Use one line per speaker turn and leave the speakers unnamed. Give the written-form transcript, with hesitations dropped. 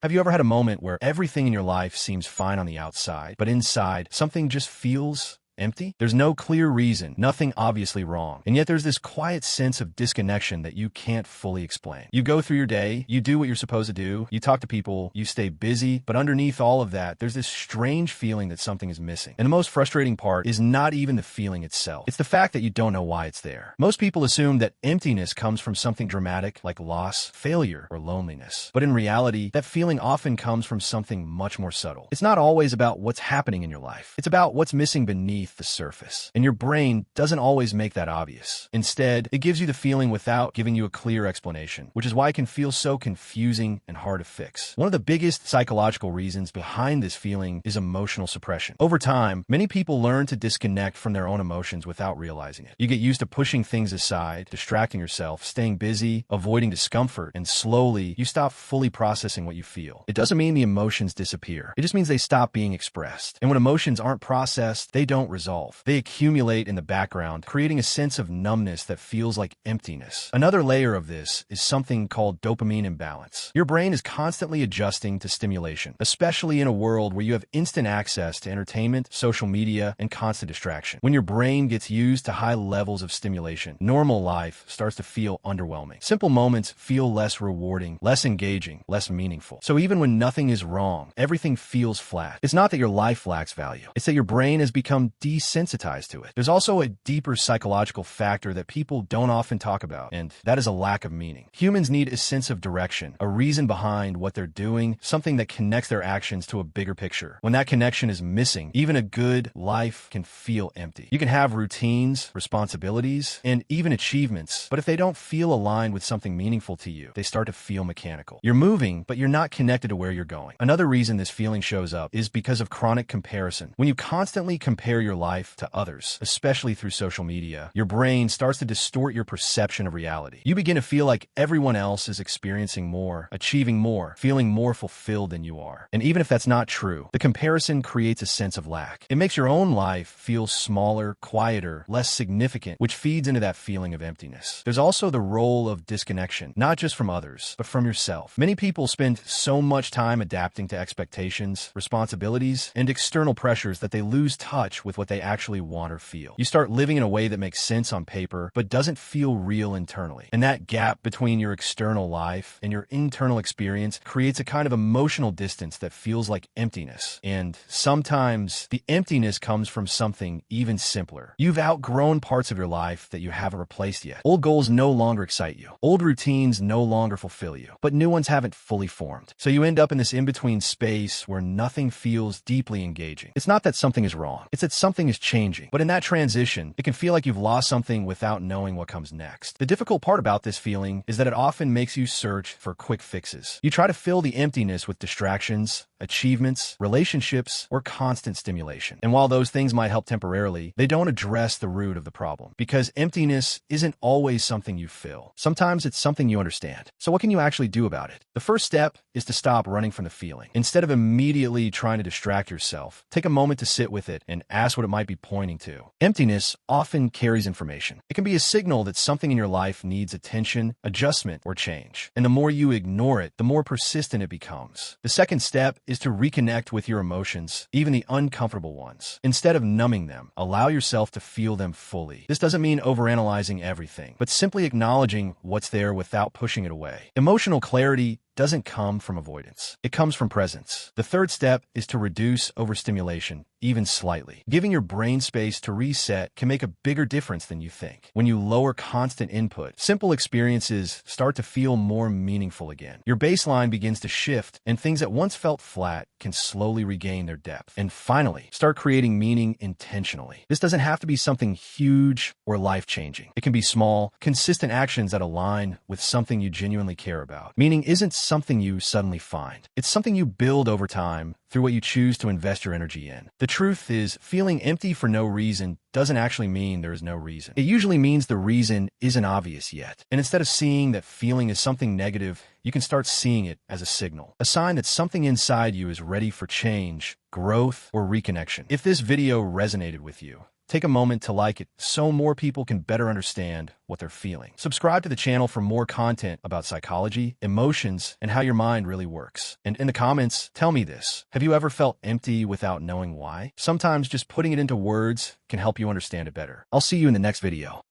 Have you ever had a moment where everything in your life seems fine on the outside, but inside, something just feels empty? There's no clear reason, nothing obviously wrong, and yet there's this quiet sense of disconnection that you can't fully explain. You go through your day, you do what you're supposed to do, you talk to people, you stay busy, but underneath all of that, there's this strange feeling that something is missing. And the most frustrating part is not even the feeling itself. It's the fact that you don't know why it's there. Most people assume that emptiness comes from something dramatic like loss, failure, or loneliness. But in reality, that feeling often comes from something much more subtle. It's not always about what's happening in your life. It's about what's missing beneath the surface. And your brain doesn't always make that obvious. Instead, it gives you the feeling without giving you a clear explanation, which is why it can feel so confusing and hard to fix. One of the biggest psychological reasons behind this feeling is emotional suppression. Over time, many people learn to disconnect from their own emotions without realizing it. You get used to pushing things aside, distracting yourself, staying busy, avoiding discomfort, and slowly, you stop fully processing what you feel. It doesn't mean the emotions disappear. It just means they stop being expressed. And when emotions aren't processed, they don't resolve. They accumulate in the background, creating a sense of numbness that feels like emptiness. Another layer of this is something called dopamine imbalance. Your brain is constantly adjusting to stimulation, especially in a world where you have instant access to entertainment, social media, and constant distraction. When your brain gets used to high levels of stimulation, normal life starts to feel underwhelming. Simple moments feel less rewarding, less engaging, less meaningful. So even when nothing is wrong, everything feels flat. It's not that your life lacks value. It's that your brain has become desensitized to it. There's also a deeper psychological factor that people don't often talk about, and that is a lack of meaning. Humans need a sense of direction, a reason behind what they're doing, something that connects their actions to a bigger picture. When that connection is missing, even a good life can feel empty. You can have routines, responsibilities, and even achievements, but if they don't feel aligned with something meaningful to you, they start to feel mechanical. You're moving, but you're not connected to where you're going. Another reason this feeling shows up is because of chronic comparison. When you constantly compare your life to others, especially through social media, your brain starts to distort your perception of reality. You begin to feel like everyone else is experiencing more, achieving more, feeling more fulfilled than you are. And even if that's not true, the comparison creates a sense of lack. It makes your own life feel smaller, quieter, less significant, which feeds into that feeling of emptiness. There's also the role of disconnection, not just from others, but from yourself. Many people spend so much time adapting to expectations, responsibilities, and external pressures that they lose touch with what they actually want or feel. You start living in a way that makes sense on paper, but doesn't feel real internally. And that gap between your external life and your internal experience creates a kind of emotional distance that feels like emptiness. And sometimes the emptiness comes from something even simpler. You've outgrown parts of your life that you haven't replaced yet. Old goals no longer excite you. Old routines no longer fulfill you, but new ones haven't fully formed. So you end up in this in-between space where nothing feels deeply engaging. It's not that something is wrong. It's that something is changing. But in that transition, it can feel like you've lost something without knowing what comes next. The difficult part about this feeling is that it often makes you search for quick fixes. You try to fill the emptiness with distractions, achievements, relationships, or constant stimulation. And while those things might help temporarily, they don't address the root of the problem. Because emptiness isn't always something you fill. Sometimes it's something you understand. So what can you actually do about it? The first step is to stop running from the feeling. Instead of immediately trying to distract yourself, take a moment to sit with it and ask what it might be pointing to. Emptiness often carries information. It can be a signal that something in your life needs attention, adjustment, or change. And the more you ignore it, the more persistent it becomes. The second step is to reconnect with your emotions, even the uncomfortable ones. Instead of numbing them, allow yourself to feel them fully. This doesn't mean overanalyzing everything, but simply acknowledging what's there without pushing it away. Emotional clarity doesn't come from avoidance. It comes from presence. The third step is to reduce overstimulation, even slightly. Giving your brain space to reset can make a bigger difference than you think. When you lower constant input, simple experiences start to feel more meaningful again. Your baseline begins to shift, and things that once felt flat can slowly regain their depth. And finally, start creating meaning intentionally. This doesn't have to be something huge or life-changing. It can be small, consistent actions that align with something you genuinely care about. Meaning isn't something you suddenly find. It's something you build over time through what you choose to invest your energy in. The truth is, feeling empty for no reason doesn't actually mean there is no reason. It usually means the reason isn't obvious yet. And instead of seeing that feeling as something negative, you can start seeing it as a signal, a sign that something inside you is ready for change, growth, or reconnection. If this video resonated with you, take a moment to like it so more people can better understand what they're feeling. Subscribe to the channel for more content about psychology, emotions, and how your mind really works. And in the comments, tell me this. Have you ever felt empty without knowing why? Sometimes just putting it into words can help you understand it better. I'll see you in the next video.